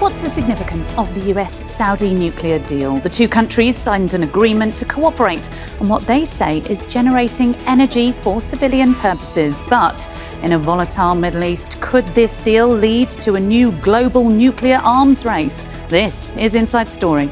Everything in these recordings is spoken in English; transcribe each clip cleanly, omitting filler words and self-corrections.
What's the significance of the US-Saudi nuclear deal? The two countries signed an agreement to cooperate on what they say is generating energy for civilian purposes. But in a volatile Middle East, could this deal lead to a new global nuclear arms race? This is Inside Story.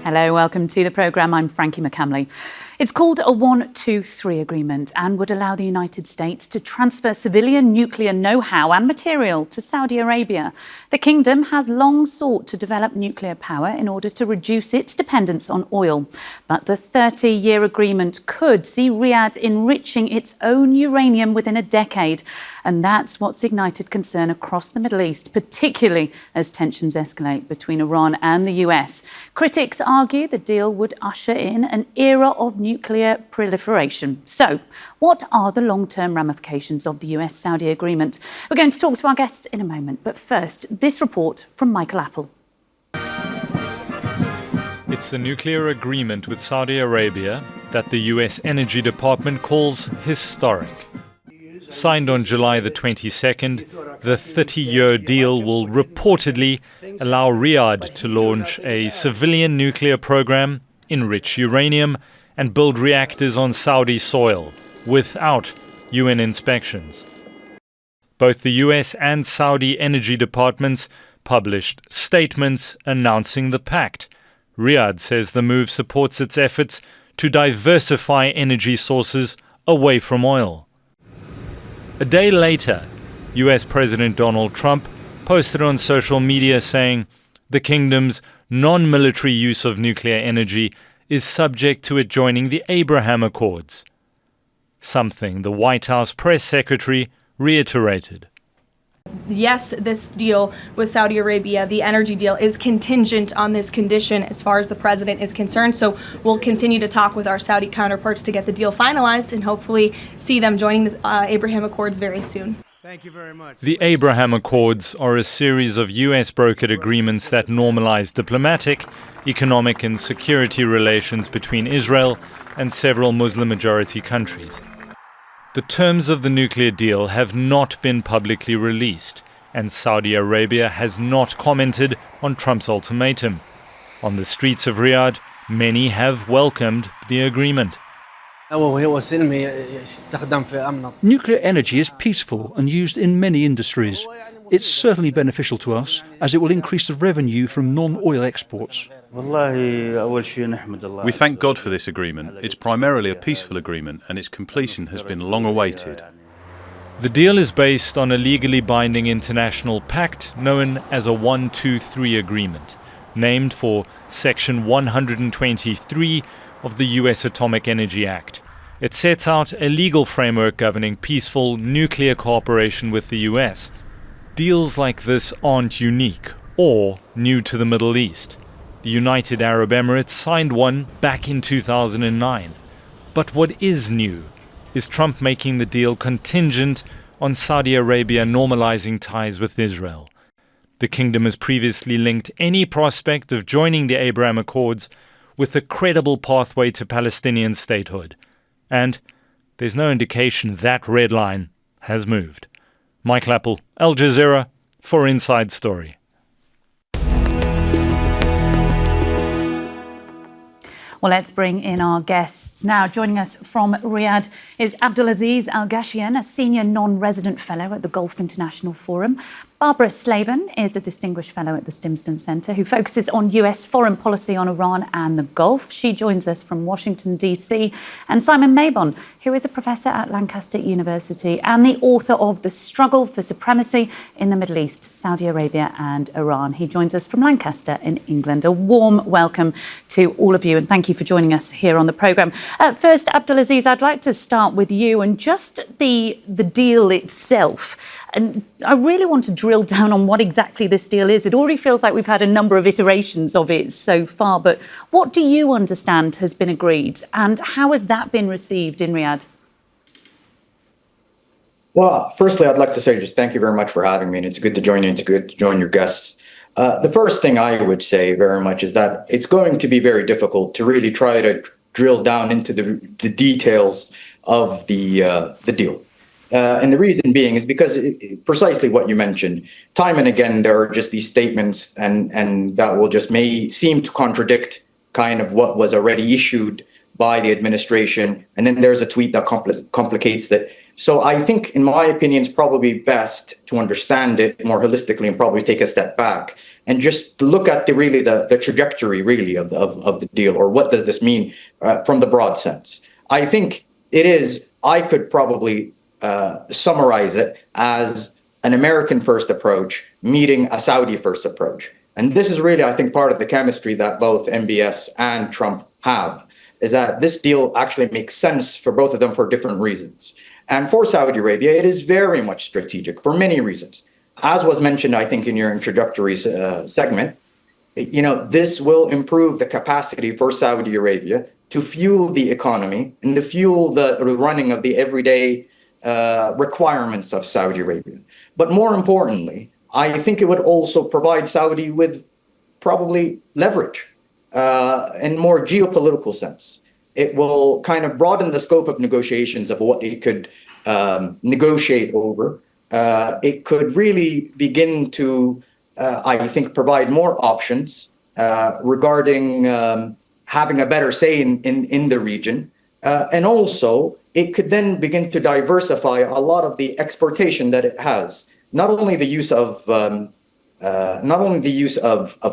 Hello, welcome to the programme. I'm Frankie McCamley. It's called a 1-2-3 agreement and would allow the United States to transfer civilian nuclear know-how and material to Saudi Arabia. The kingdom has long sought to develop nuclear power in order to reduce its dependence on oil. But the 30-year agreement could see Riyadh enriching its own uranium within a decade. And that's what's ignited concern across the Middle East, particularly as tensions escalate between Iran and the US. Critics argue the deal would usher in an era of nuclear proliferation. So, what are the long-term ramifications of the US-Saudi agreement? We're going to talk to our guests in a moment, but first, this report from Michael Apple. It's a nuclear agreement with Saudi Arabia that the US Energy Department calls historic. Signed on July the 22nd, the 30-year deal will reportedly allow Riyadh to launch a civilian nuclear program, enrich uranium, and build reactors on Saudi soil without UN inspections. Both the US and Saudi energy departments published statements announcing the pact. Riyadh says the move supports its efforts to diversify energy sources away from oil. A day later, US President Donald Trump posted on social media saying the kingdom's non-military use of nuclear energy is subject to it joining the Abraham Accords, something the White House press secretary reiterated. Yes, this deal with Saudi Arabia, the energy deal, is contingent on this condition as far as the president is concerned. So we'll continue to talk with our Saudi counterparts to get the deal finalized and hopefully see them joining the Abraham Accords very soon. Thank you very much. The Abraham Accords are a series of US-brokered agreements that normalize diplomatic, economic and security relations between Israel and several Muslim-majority countries. The terms of the nuclear deal have not been publicly released, and Saudi Arabia has not commented on Trump's ultimatum. On the streets of Riyadh, many have welcomed the agreement. Nuclear energy is peaceful and used in many industries. It's certainly beneficial to us, as it will increase the revenue from non-oil exports. We thank God for this agreement. It's primarily a peaceful agreement, and its completion has been long awaited. The deal is based on a legally binding international pact known as a 1-2-3 agreement, named for Section 123 of the US Atomic Energy Act. It sets out a legal framework governing peaceful nuclear cooperation with the US. Deals like this aren't unique or new to the Middle East. The United Arab Emirates signed one back in 2009. But what is new is Trump making the deal contingent on Saudi Arabia normalizing ties with Israel. The kingdom has previously linked any prospect of joining the Abraham Accords with a credible pathway to Palestinian statehood. And there's no indication that red line has moved. Michael Apple, Al Jazeera, for Inside Story. Well, let's bring in our guests now. Joining us from Riyadh is Abdulaziz Alghashian, a senior non-resident fellow at the Gulf International Forum. Barbara Slavin is a distinguished fellow at the Stimson Center who focuses on US foreign policy on Iran and the Gulf. She joins us from Washington, D.C. And Simon Mabon, who is a professor at Lancaster University and the author of The Struggle for Supremacy in the Middle East, Saudi Arabia and Iran. He joins us from Lancaster in England. A warm welcome to all of you and thank you for joining us here on the programme. First, Abdulaziz, I'd like to start with you and just the deal itself. And I really want to drill down on what exactly this deal is. It already feels like we've had a number of iterations of it so far, but what do you understand has been agreed and how has that been received in Riyadh? Well, firstly, I'd like to say just thank you very much for having me, and it's good to join you. It's good to join your guests. The first thing I would say very much is that it's going to be very difficult to really try to drill down into the details of the deal. And the reason being is because precisely what you mentioned, time and again, there are just these statements and that will just may seem to contradict kind of what was already issued by the administration. And then there's a tweet that complicates that. So I think, in my opinion, it's probably best to understand it more holistically and probably take a step back and just look at the trajectory really of the deal, or what does this mean from the broad sense. I think I could probably summarize it as an American first approach meeting a Saudi first approach. And this is really, I think, part of the chemistry that both MBS and Trump have, is that this deal actually makes sense for both of them for different reasons. And for Saudi Arabia, it is very much strategic for many reasons. As was mentioned, I think, in your introductory segment, this will improve the capacity for Saudi Arabia to fuel the economy and to fuel the running of the everyday requirements of Saudi Arabia. But more importantly, I think it would also provide Saudi with probably leverage in more geopolitical sense. It will kind of broaden the scope of negotiations of what it could negotiate over. It could really begin to, I think, provide more options regarding having a better say in the region. And also, it could then begin to diversify a lot of the exportation that it has. Not only the use of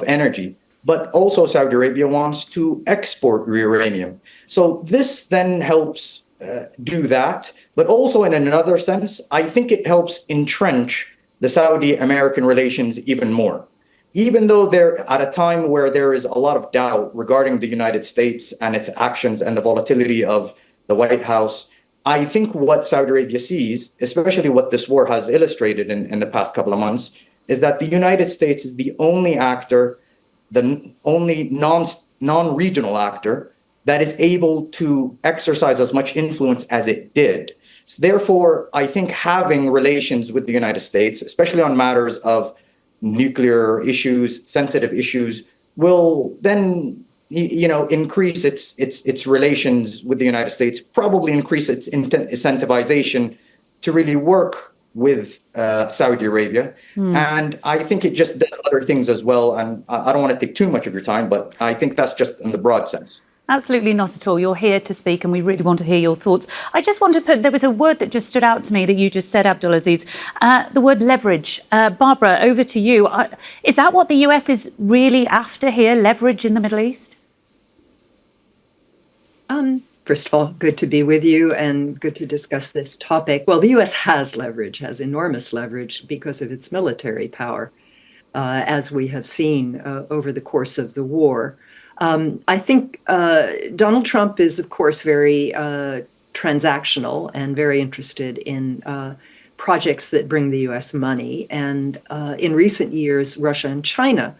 energy, but also Saudi Arabia wants to export uranium. So this then helps do that. But also, in another sense, I think it helps entrench the Saudi-American relations even more. Even though they're at a time where there is a lot of doubt regarding the United States and its actions and the volatility of the White House, I think what Saudi Arabia sees, especially what this war has illustrated in the past couple of months, is that the United States is the only actor, the only non-regional actor that is able to exercise as much influence as it did. So therefore, I think having relations with the United States, especially on matters of nuclear issues, sensitive issues, will then increase its relations with the United States, probably increase its incentivization to really work with Saudi Arabia. And I think it just does other things as well. And I don't want to take too much of your time, but I think that's just in the broad sense. Absolutely not at all. You're here to speak and we really want to hear your thoughts. I just want to there was a word that just stood out to me that you just said, Abdulaziz, the word leverage. Barbara, over to you. Is that what the US is really after here, leverage in the Middle East? First of all, good to be with you and good to discuss this topic. Well, the US has enormous leverage because of its military power, as we have seen over the course of the war. I think Donald Trump is, of course, very transactional and very interested in projects that bring the US money. And in recent years, Russia and China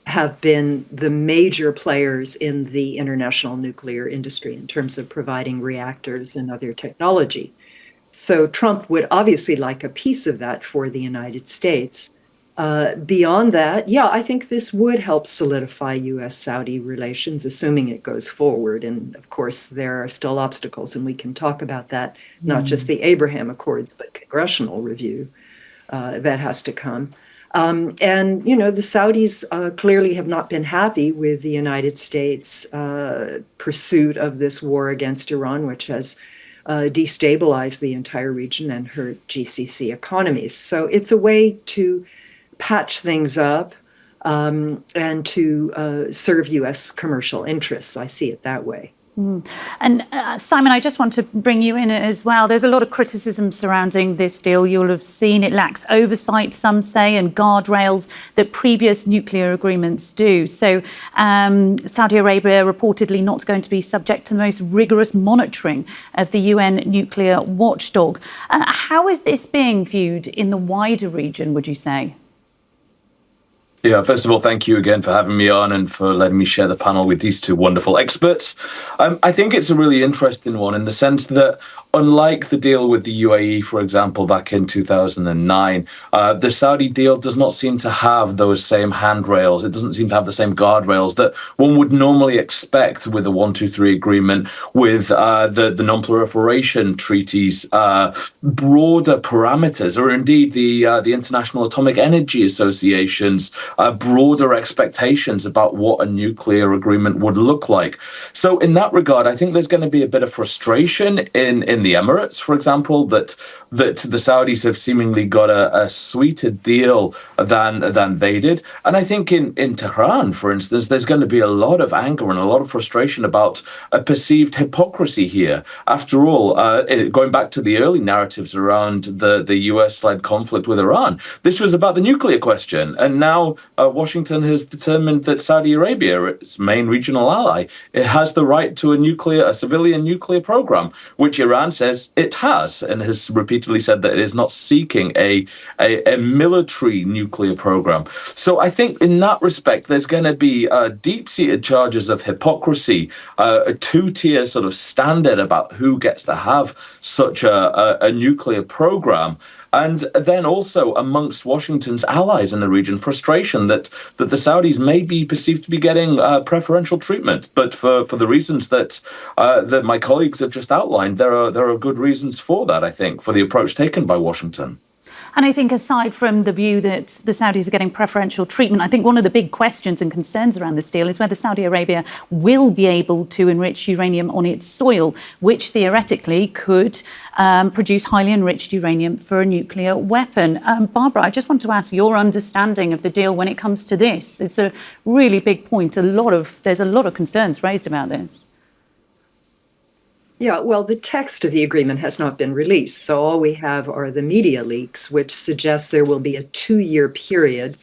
have been the major players in the international nuclear industry in terms of providing reactors and other technology. So Trump would obviously like a piece of that for the United States. Beyond that, I think this would help solidify US-Saudi relations, assuming it goes forward. And of course, there are still obstacles, and we can talk about that, not just the Abraham Accords, but congressional review that has to come. And, the Saudis clearly have not been happy with the United States' pursuit of this war against Iran, which has destabilized the entire region and hurt GCC economies. So it's a way to patch things up and to serve U.S. commercial interests. I see it that way. And Simon, I just want to bring you in as well. There's a lot of criticism surrounding this deal. You'll have seen it lacks oversight, some say, and guardrails that previous nuclear agreements do. So Saudi Arabia reportedly not going to be subject to the most rigorous monitoring of the UN nuclear watchdog. How is this being viewed in the wider region, would you say? Yeah, first of all, thank you again for having me on and for letting me share the panel with these two wonderful experts. I think it's a really interesting one in the sense that, unlike the deal with the UAE, for example, back in 2009, the Saudi deal does not seem to have those same handrails. It doesn't seem to have the same guardrails that one would normally expect with a 123 agreement, with the non-proliferation treaties, broader parameters, or indeed the International Atomic Energy Association's broader expectations about what a nuclear agreement would look like. So in that regard, I think there's going to be a bit of frustration in the Emirates, for example, that the Saudis have seemingly got a sweeter deal than they did. And I think in Tehran, for instance, there's going to be a lot of anger and a lot of frustration about a perceived hypocrisy here. After all, going back to the early narratives around the US-led conflict with Iran, this was about the nuclear question. And now Washington has determined that Saudi Arabia, its main regional ally, it has the right to a civilian nuclear program, which Iran says it has, and has repeatedly said that it is not seeking a military nuclear program. So I think in that respect, there's going to be deep-seated charges of hypocrisy, a two-tier sort of standard about who gets to have such a nuclear program. And then also amongst Washington's allies in the region, frustration that the Saudis may be perceived to be getting preferential treatment. But for the reasons that my colleagues have just outlined, there are good reasons for that, I think, for the approach taken by Washington. And I think aside from the view that the Saudis are getting preferential treatment, I think one of the big questions and concerns around this deal is whether Saudi Arabia will be able to enrich uranium on its soil, which theoretically could produce highly enriched uranium for a nuclear weapon. Barbara, I just want to ask your understanding of the deal when it comes to this. It's a really big point. There's a lot of concerns raised about this. Yeah, well, the text of the agreement has not been released, so all we have are the media leaks, which suggest there will be a 2-year period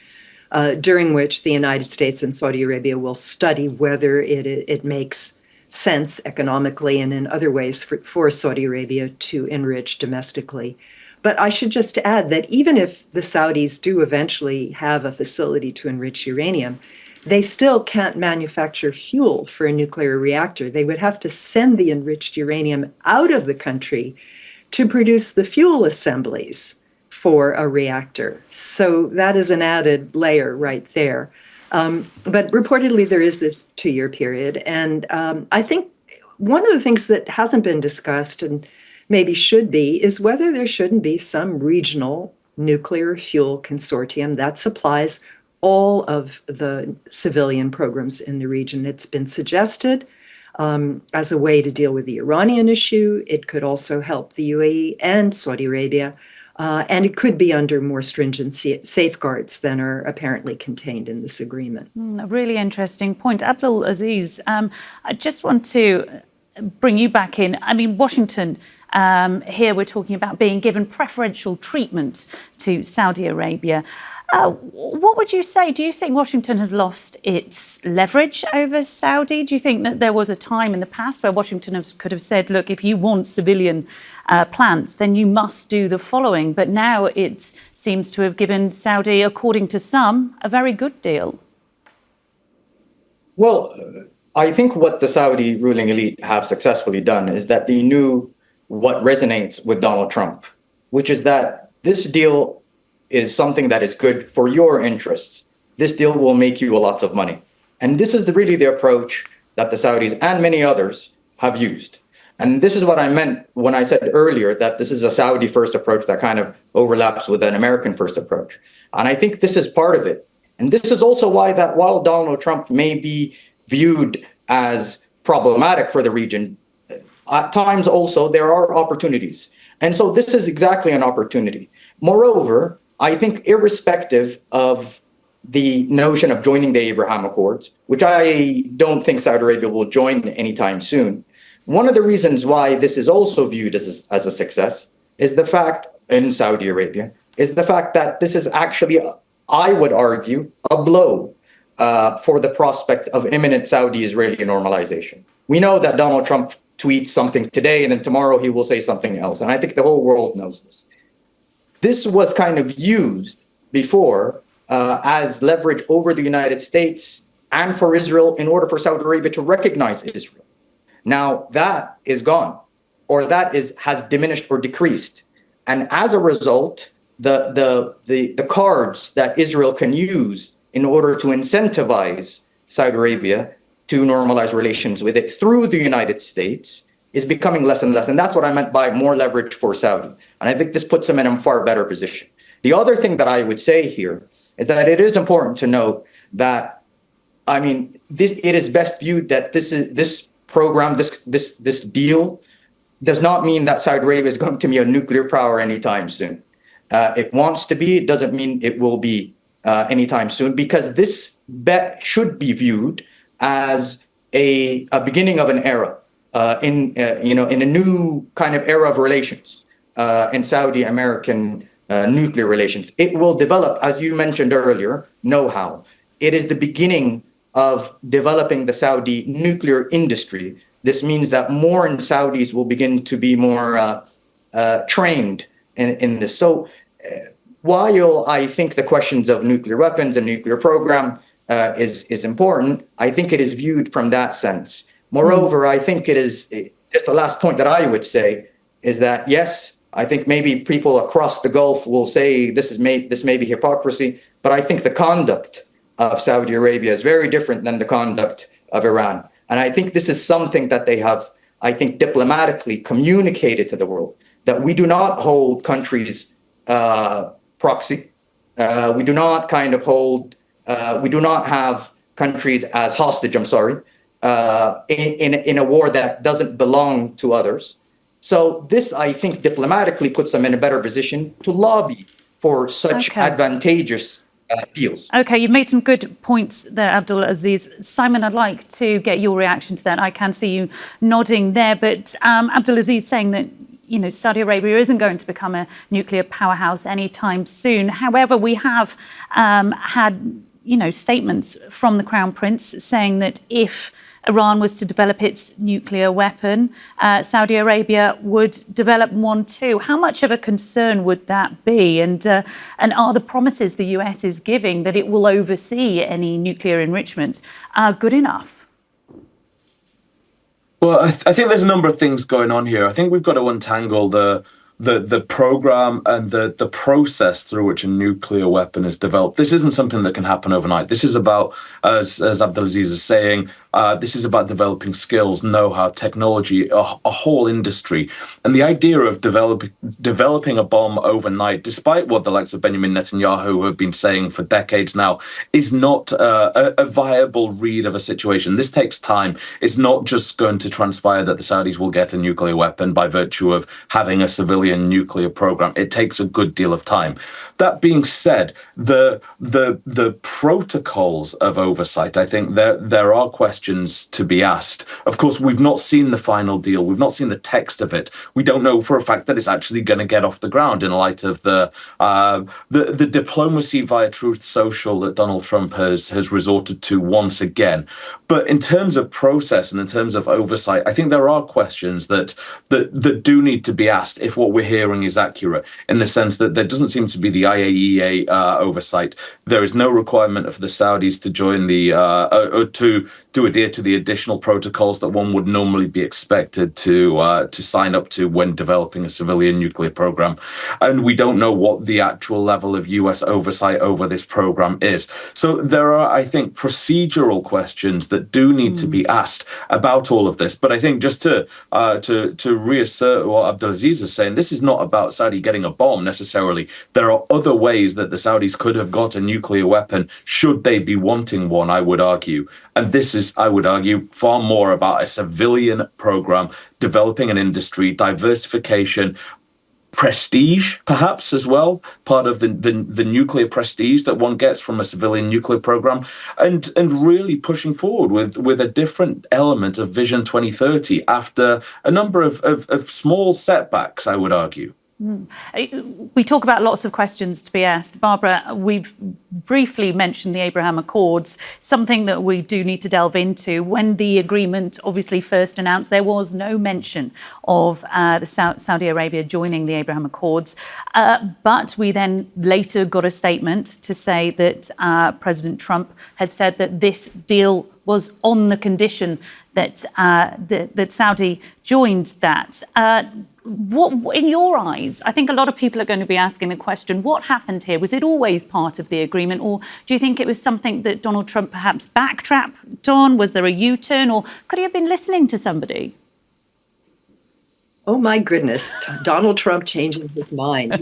during which the United States and Saudi Arabia will study whether it makes sense economically and in other ways for Saudi Arabia to enrich domestically. But I should just add that even if the Saudis do eventually have a facility to enrich uranium, they still can't manufacture fuel for a nuclear reactor. They would have to send the enriched uranium out of the country to produce the fuel assemblies for a reactor. So that is an added layer right there. But reportedly, there is this 2-year period. And I think one of the things that hasn't been discussed and maybe should be is whether there shouldn't be some regional nuclear fuel consortium that supplies all of the civilian programs in the region. It's been suggested as a way to deal with the Iranian issue. It could also help the UAE and Saudi Arabia, and it could be under more stringent safeguards than are apparently contained in this agreement. A really interesting point. Abdulaziz, I just want to bring you back in. I mean, Washington, here we're talking about being given preferential treatment to Saudi Arabia. What would you say? Do you think Washington has lost its leverage over Saudi? Do you think that there was a time in the past where Washington could have said, look, if you want civilian plants, then you must do the following? But now it seems to have given Saudi, according to some, a very good deal. Well, I think what the Saudi ruling elite have successfully done is that they knew what resonates with Donald Trump, which is that this deal is something that is good for your interests. This deal will make you lots of money. And this is really the approach that the Saudis and many others have used. And this is what I meant when I said earlier that this is a Saudi first approach that kind of overlaps with an American first approach. And I think this is part of it. And this is also why that while Donald Trump may be viewed as problematic for the region, at times also there are opportunities. And so this is exactly an opportunity. Moreover, I think irrespective of the notion of joining the Abraham Accords, which I don't think Saudi Arabia will join anytime soon, one of the reasons why this is also viewed as a success is the fact in Saudi Arabia, is the fact that this is actually, I would argue, a blow for the prospect of imminent Saudi-Israeli normalization. We know that Donald Trump tweets something today and then tomorrow he will say something else. And I think the whole world knows this. This was kind of used before as leverage over the United States and for Israel in order for Saudi Arabia to recognize Israel. Now that is gone, or has diminished or decreased. And as a result, the cards that Israel can use in order to incentivize Saudi Arabia to normalize relations with it through the United States is becoming less and less. And that's what I meant by more leverage for Saudi. And I think this puts them in a far better position. The other thing that I would say here is that it is important to note that, it is best viewed that this program, this deal, does not mean that Saudi Arabia is going to be a nuclear power anytime soon. It wants to be. It doesn't mean it will be anytime soon, because this bet should be viewed as a beginning of an era in a new kind of era of relations in Saudi-American nuclear relations. It will develop, as you mentioned earlier, know-how. It is the beginning of developing the Saudi nuclear industry. This means that more Saudis will begin to be more trained in this. So while I think the questions of nuclear weapons and nuclear program is important, I think it is viewed from that sense. Moreover, I think it is just the last point that I would say is that, yes, I think maybe people across the Gulf will say this may be hypocrisy, but I think the conduct of Saudi Arabia is very different than the conduct of Iran. And I think this is something that they have, I think, diplomatically communicated to the world, that we do not hold countries proxy. We do not have countries as hostage, in a war that doesn't belong to others. So this, I think, diplomatically puts them in a better position to lobby for such advantageous deals. Okay, you've made some good points there, Abdulaziz. Simon, I'd like to get your reaction to that. I can see you nodding there, but Abdulaziz saying that Saudi Arabia isn't going to become a nuclear powerhouse anytime soon. However, we have had statements from the Crown Prince saying that if Iran was to develop its nuclear weapon, Saudi Arabia would develop one too. How much of a concern would that be? And are the promises the US is giving that it will oversee any nuclear enrichment good enough? Well, I think there's a number of things going on here. I think we've got to untangle the program and the process through which a nuclear weapon is developed. This isn't something that can happen overnight. This is about, as Abdulaziz is saying, this is about developing skills, know-how, technology, a whole industry. And the idea of developing a bomb overnight, despite what the likes of Benjamin Netanyahu have been saying for decades now, is not a viable read of a situation. This takes time. It's not just going to transpire that the Saudis will get a nuclear weapon by virtue of having a civilian nuclear program. It takes a good deal of time. That being said, the protocols of oversight, I think there are questions to be asked. Of course, we've not seen the final deal. We've not seen the text of it. We don't know for a fact that it's actually going to get off the ground in light of the diplomacy via Truth Social that Donald Trump has resorted to once again. But in terms of process and in terms of oversight, I think there are questions that do need to be asked if what we're hearing is accurate, in the sense that there doesn't seem to be the IAEA oversight. There is no requirement for the Saudis to join to adhere to the additional protocols that one would normally be expected to sign up to when developing a civilian nuclear program. And we don't know what the actual level of US oversight over this program is. So there are, I think, procedural questions that do need to be asked about all of this. But I think just to reassert what Abdulaziz is saying, this is not about Saudi getting a bomb necessarily. There are other ways that the Saudis could have got a nuclear weapon should they be wanting one, I would argue. And this is, I would argue, far more about a civilian program, developing an industry, diversification, prestige, perhaps, as well, part of the nuclear prestige that one gets from a civilian nuclear program, and really pushing forward with a different element of Vision 2030 after a number of small setbacks, I would argue. We talk about lots of questions to be asked. Barbara, we've briefly mentioned the Abraham Accords, something that we do need to delve into. When the agreement obviously first announced, there was no mention of Saudi Arabia joining the Abraham Accords. But we then later got a statement to say that President Trump had said that this deal was on the condition that that Saudi joined that. What, in your eyes, I think a lot of people are going to be asking the question, what happened here? Was it always part of the agreement? Or do you think it was something that Donald Trump perhaps backtracked on? Was there a U-turn? Or could he have been listening to somebody? Oh, my goodness. Donald Trump changing his mind.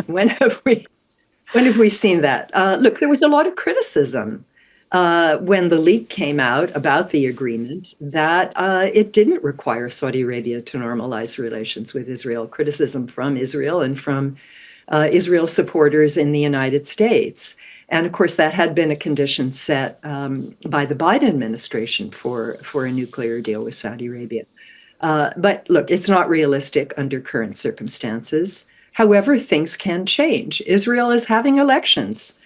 When have we seen that? Look, there was a lot of criticism when the leak came out about the agreement that it didn't require Saudi Arabia to normalize relations with Israel. Criticism from Israel and from Israel supporters in the United States. And of course, that had been a condition set by the Biden administration for a nuclear deal with Saudi Arabia. But look, it's not realistic under current circumstances. However, things can change. Israel is having elections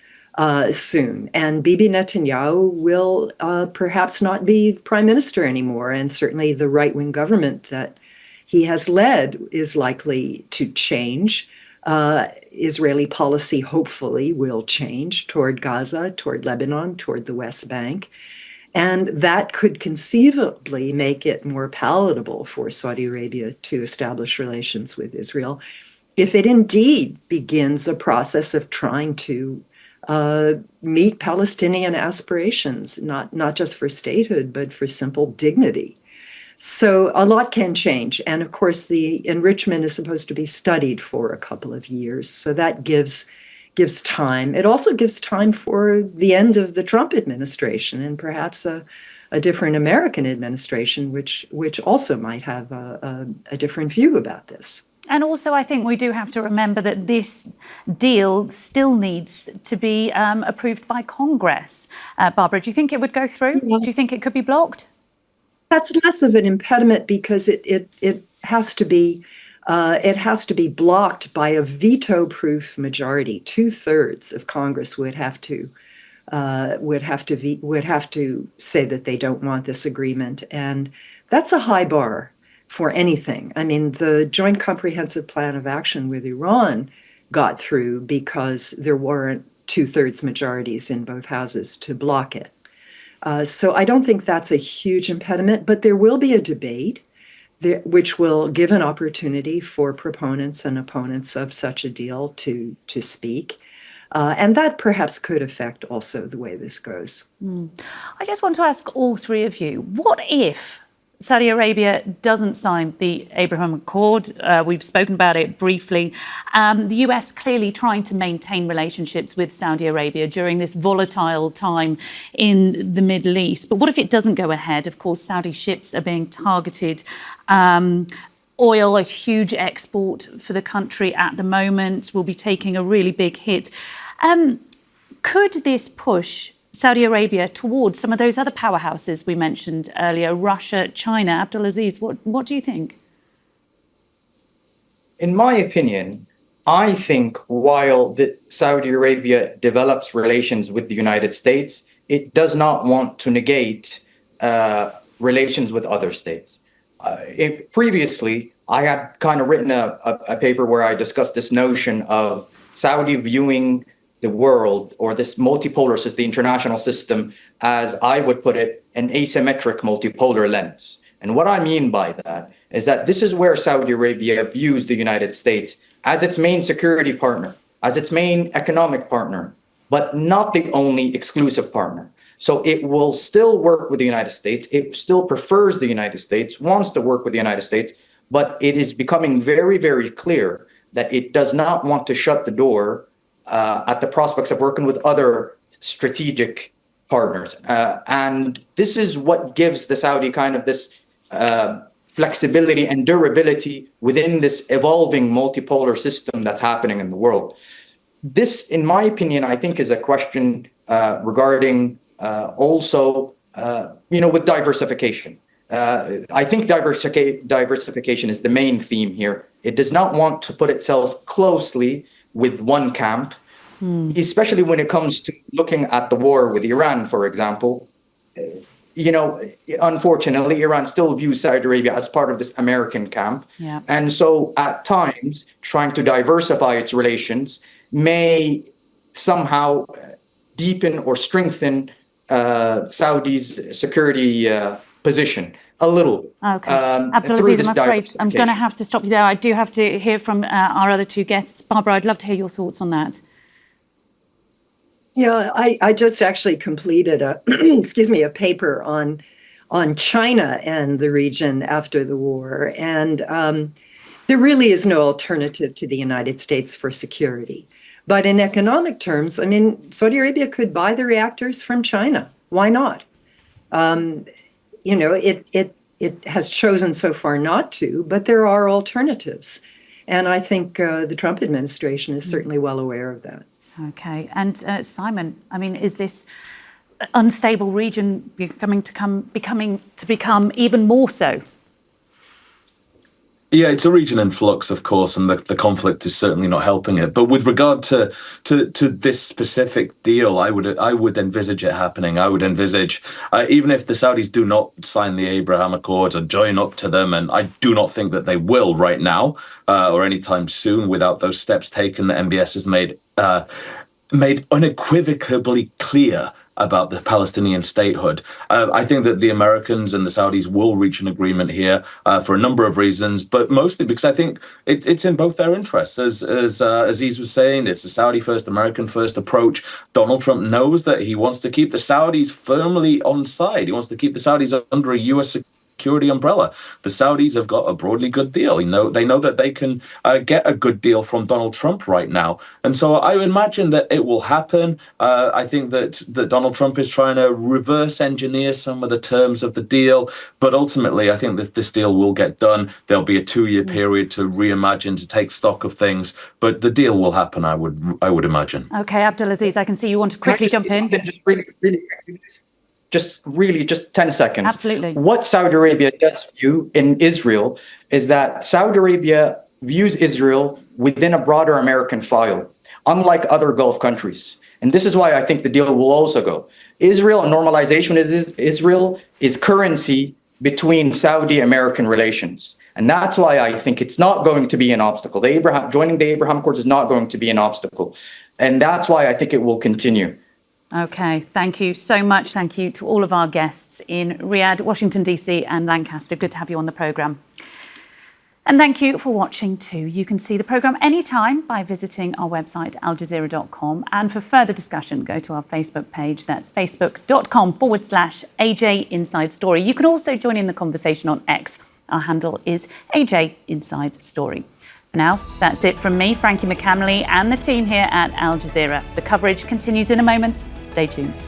soon, and Bibi Netanyahu will perhaps not be prime minister anymore, and certainly the right-wing government that he has led is likely to change. Israeli policy hopefully will change toward Gaza, toward Lebanon, toward the West Bank, and that could conceivably make it more palatable for Saudi Arabia to establish relations with Israel if it indeed begins a process of trying to meet Palestinian aspirations, not just for statehood, but for simple dignity. So a lot can change. And of course, the enrichment is supposed to be studied for a couple of years. So that gives time. It also gives time for the end of the Trump administration and perhaps a different American administration, which also might have a different view about this. And also, I think we do have to remember that this deal still needs to be approved by Congress. Barbara, do you think it would go through? Yeah. Do you think it could be blocked? That's less of an impediment because it has to be blocked by a veto-proof majority. 2/3 of Congress would have to say that they don't want this agreement, and that's a high bar for anything. I mean, the Joint Comprehensive Plan of Action with Iran got through because there weren't 2/3 majorities in both houses to block it. So I don't think that's a huge impediment, but there will be a debate which will give an opportunity for proponents and opponents of such a deal to speak. And that perhaps could affect also the way this goes. I just want to ask all three of you, what if Saudi Arabia doesn't sign the Abraham Accord? We've spoken about it briefly. The US clearly trying to maintain relationships with Saudi Arabia during this volatile time in the Middle East. But what if it doesn't go ahead? Of course, Saudi ships are being targeted. Oil, a huge export for the country at the moment, will be taking a really big hit. Could this push Saudi Arabia towards some of those other powerhouses we mentioned earlier, Russia, China? Abdulaziz, what do you think? In my opinion, I think while Saudi Arabia develops relations with the United States, it does not want to negate relations with other states. Previously, I had kind of written a paper where I discussed this notion of Saudi viewing the world or this multipolar system, the international system, as I would put it, an asymmetric multipolar lens. And what I mean by that is that this is where Saudi Arabia views the United States as its main security partner, as its main economic partner, but not the only exclusive partner. So it will still work with the United States. It still prefers the United States, wants to work with the United States, but it is becoming very, very clear that it does not want to shut the door at the prospects of working with other strategic partners. And this is what gives the Saudi kind of this flexibility and durability within this evolving multipolar system that's happening in the world. This, in my opinion, I think is a question regarding also, with diversification. I think diversification is the main theme here. It does not want to put itself closely with one camp, especially when it comes to looking at the war with Iran, for example. Unfortunately, Iran still views Saudi Arabia as part of this American camp. Yeah. And so at times, trying to diversify its relations may somehow deepen or strengthen Saudi's security position a little. Okay. Through Abdulaziz, this I'm afraid I'm going to diversification. have to stop you there. I do have to hear from our other two guests. Barbara, I'd love to hear your thoughts on that. Yeah, I just actually completed a paper on China and the region after the war. And there really is no alternative to the United States for security. But in economic terms, I mean, Saudi Arabia could buy the reactors from China. Why not? It has chosen so far not to, but there are alternatives. And I think the Trump administration is certainly well aware of that. Okay. And Simon, I mean, is this unstable region becoming even more so? Yeah, it's a region in flux, of course, and the conflict is certainly not helping it. But with regard to this specific deal, I would envisage it happening. I would envisage, even if the Saudis do not sign the Abraham Accords or join up to them, and I do not think that they will right now or anytime soon without those steps taken that MBS has made unequivocally clear about the Palestinian statehood. I think that the Americans and the Saudis will reach an agreement here for a number of reasons, but mostly because I think it's in both their interests. As Aziz was saying, it's a Saudi first, American first approach. Donald Trump knows that he wants to keep the Saudis firmly on side. He wants to keep the Saudis under a U.S. security umbrella. The Saudis have got a broadly good deal. They know that they can get a good deal from Donald Trump right now. And so I imagine that it will happen. I think that Donald Trump is trying to reverse engineer some of the terms of the deal. But ultimately, I think that this deal will get done. There'll be a 2-year period to reimagine, to take stock of things. But the deal will happen, I would imagine. Okay, Abdulaziz, I can see you want to quickly jump in. Just 10 seconds. Absolutely. What Saudi Arabia does view in Israel is that Saudi Arabia views Israel within a broader American file, unlike other Gulf countries. And this is why I think the deal will also go. Israel and normalization is Israel is currency between Saudi-American relations. And that's why I think it's not going to be an obstacle. Joining the Abraham Accords is not going to be an obstacle. And that's why I think it will continue. Okay, thank you so much. Thank you to all of our guests in Riyadh, Washington, D.C. and Lancaster. Good to have you on the programme. And thank you for watching too. You can see the programme anytime by visiting our website, aljazeera.com. And for further discussion, go to our Facebook page. That's facebook.com/AJ Inside Story. You can also join in the conversation on X. Our handle is AJ Inside Story. For now, that's it from me, Frankie McCamley, and the team here at Al Jazeera. The coverage continues in a moment. Stay tuned.